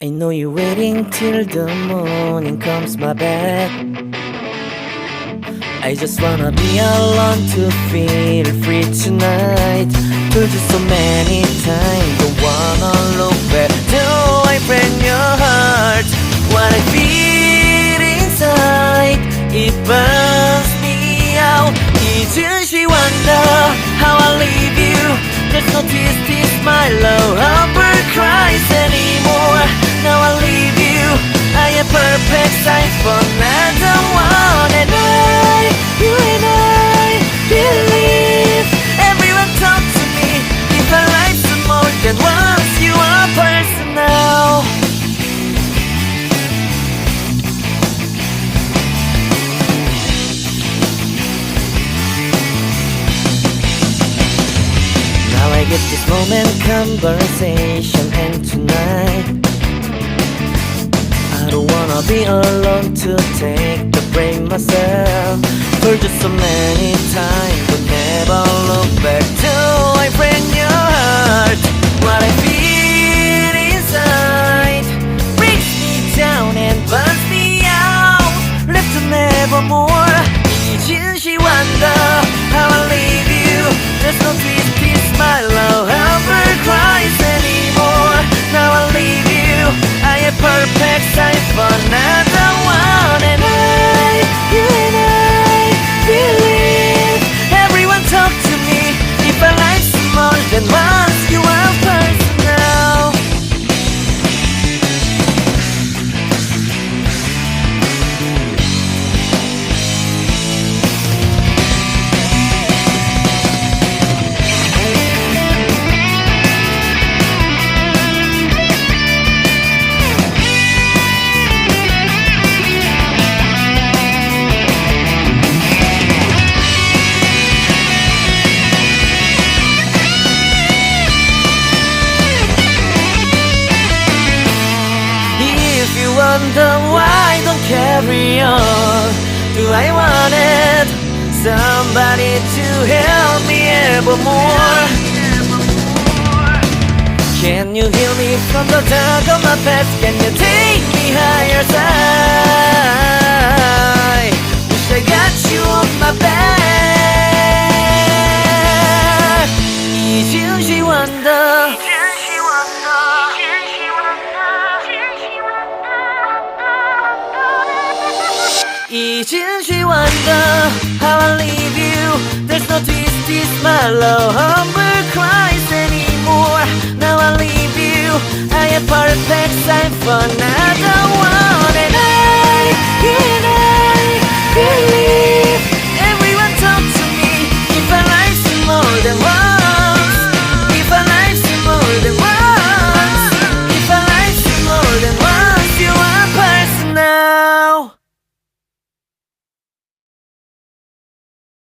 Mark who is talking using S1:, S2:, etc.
S1: I know you're waiting till the morning comes my back. I just wanna be alone to feel free tonight. Told you so many times, don't wanna look back. Do I break your heart? What I feel inside, it burns me out. 이제시 wonder how I leave you. There's no this my love ever cries anymore. Now I leave you, I am perfect sign for another one. And you and I believe everyone talk to me. If our life's more than once, you are personal. Now I get this moment, conversation, and tonight I don't wanna be alone to take the blame myself. Told you so many times, but never look back. Do I break your heart? What I feel inside breaks me down and burns me out. Left to nevermore. 이제시 wonder how I leave you. There's no this my love ever cries anymore. Now I leave you, I am perfect sign for another one. And you and I believe everyone talk to me. If our life's more than once, you are personal. Wonder why I don't carry on. Do I want it? Somebody to help me evermore. Can you heal me from the dark of my past? Can you take me higher side? Wish I got you on my back. 이제시 wonder. 이제시 wonder how I leave you. There's no this my love ever cries anymore. Now I leave you, I am perfect sign for now.